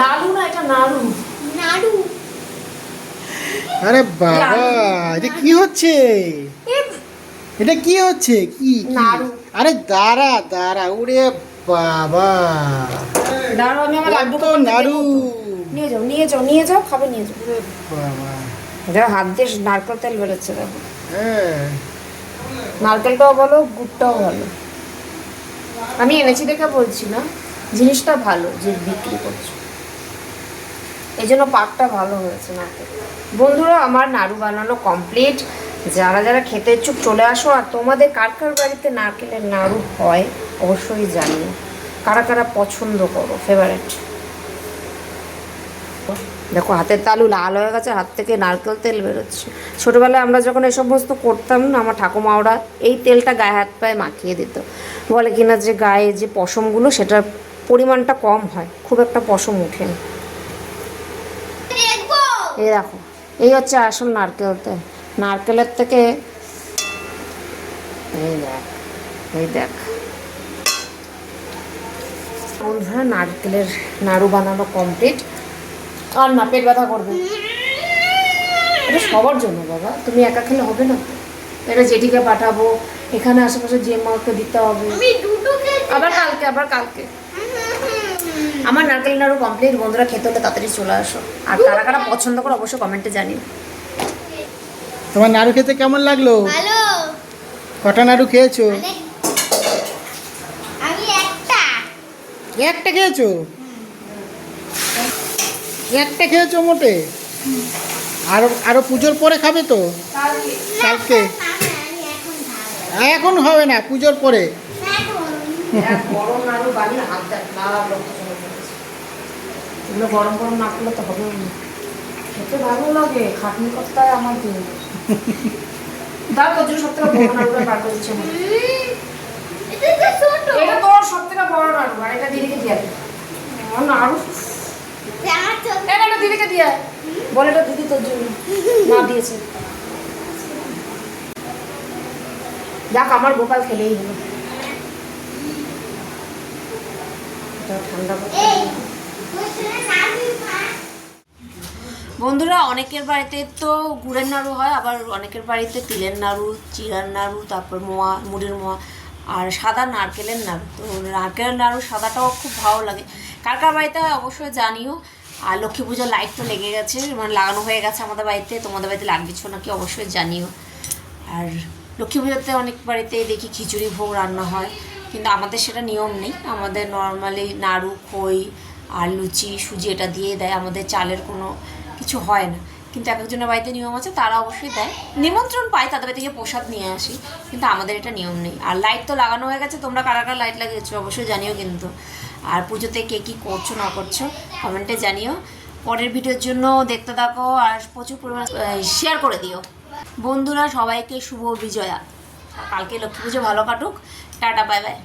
লাডু না, এটা নাড়ু। নাড়ু। আরে বাবা, এটা কি হচ্ছে? এটা কি হচ্ছে? কি নাড়ু। আরে দাঁড়া দাঁড়া, উড়ে বাবা, দাঁড়াও, আমি আমার লাড্ডু তো নাড়ু। নিয়ে যাও, নিয়ে যাও, নিয়ে যাও, খাবে নিয়ে যাও। উড়ে বাবা, দেখো হাত দিয়ে নারকেল তেল বেরোচ্ছে, দেখো। হ্যাঁ। নারকেলটাও ভালো, গুড়টাও ভালো। আমি এনেছি দেখে বলছি না, জিনিসটা ভালো যে বিক্রি করছো, এই জন্য পাকটা ভালো হয়েছে নারকেল। বন্ধুরা, আমার নাড়ু বানানো কমপ্লিট। যারা যারা খেতে ইচ্ছুক চলে আসো। আর তোমাদের কার কার বাড়িতে নারকেলের নাড়ু হয় অবশ্যই জানিও, কারা কারা পছন্দ করো, ফেভারিট। দেখো হাতের তালু লাল হয়ে গেছে, হাত থেকে নারকেল তেল বেরোচ্ছে। ছোটোবেলায় আমরা যখন এই সমস্ত করতাম না, আমার ঠাকুমাওরা এই তেলটা গায়ে হাত পায়ে মাখিয়ে দিত। বলে কিনা যে গায়ে যে পশমগুলো, সেটার পরিমাণটা কম হয়, খুব একটা পশম ওঠে না। এই দেখো, এই হচ্ছে আসল নারকেল তেল। নারকেলের থেকে এই দেখ, এই দেখ বন্ধুরা, নারকেলের নাড়ু বানানো কমপ্লিট। আর না, পেট ব্যথা করবে। এটা সবার জন্য বাবা, তুমি একা খেলে হবে না। এটা জেঠিকে পাঠাবো, এখানে আশেপাশে যে মাকে দিতে হবে। আবার কালকে, আবার কালকে। আমার নারকেল নাড়ু কমপ্লিট। বন্ধুরা, খেতে হলে তাড়াতাড়ি চলে আসো। আর কারা কারা পছন্দ করো অবশ্যই কমেন্টে জানিও। তোমার নাড়ু খেতে কেমন লাগলো? ভালো। কটা নাড়ু খেয়েছো? আমি একটা। একটা খেয়েছো? একটা খেয়েছো মোটে? আরো আরো পুজোর পরে খাবে তো? কালকে? এখন হবে না, পুজোর পরে। গরম নাড়ু বানিয়ে হাত দেখ, এগুলো গরম গরম না করলে তো হবে না। খেতে ভালো লাগে, খাটনি কর্তায় আমার দিন। দাও, তোর জন্য সব থেকে বড় নাড়ুটা বার করে দিচ্ছি আমার। এটা তোর সব থেকে বড় নাড়ু, আর এটা দিদিকে দিয়ে দে। নাড়ু, এটা দিদিকে দিয়ে বলে, এটা দিদি তোর জন্য মা দিয়েছে। যাক, আমার গোপাল খেলেই হলো। ঠান্ডা বন্ধুরা, অনেকের বাড়িতে তো গুড়ের নাড়ু হয়, আবার অনেকের বাড়িতে তিলের নাড়ু, চিড়ার নাড়ু, তারপর মোয়া, মুড়ির মোয়া, আর সাদা নারকেলের নাড়ু। তো নারকেলের নাড়ু সাদাটাও খুব ভালো লাগে। কার কার বাড়িতে হয় অবশ্যই জানিও। আর লক্ষ্মী পুজোর লাইট তো লেগে গেছে, মানে লাগানো হয়ে গেছে আমাদের বাড়িতে। তোমাদের বাড়িতে লাগবেছ নাকি অবশ্যই জানিও। আর লক্ষ্মী পুজোতে অনেক বাড়িতে দেখি খিচুড়ি ভোগ রান্না হয়, কিন্তু আমাদের সেটা নিয়ম নেই। আমাদের নর্মালি নাড়ু, খই আর লুচি, সুজি এটা দিয়ে দেয়। আমাদের চালের কোনো কিছু হয় না, কিন্তু এক একজনের বাড়িতে নিয়ম আছে, তারা অবশ্যই দেয়। নিমন্ত্রণ পাই, তাদের বাড়ি থেকে প্রসাদ নিয়ে আসি, কিন্তু আমাদের এটা নিয়ম নেই। আর লাইট তো লাগানো হয়ে গেছে, তোমরা কারা কারা লাইট লাগিয়েছো অবশ্যই জানিও কিন্তু। আর পুজোতে কে কী করছো না করছো কমেন্টে জানিও। পরের ভিডিওর জন্য দেখতে থাকো, আর প্রচুর পরিমাণে শেয়ার করে দিও। বন্ধুরা, সবাইকে শুভ বিজয়া। কালকে লক্ষ্মী পুজো ভালো কাটুক। Tata, bye bye.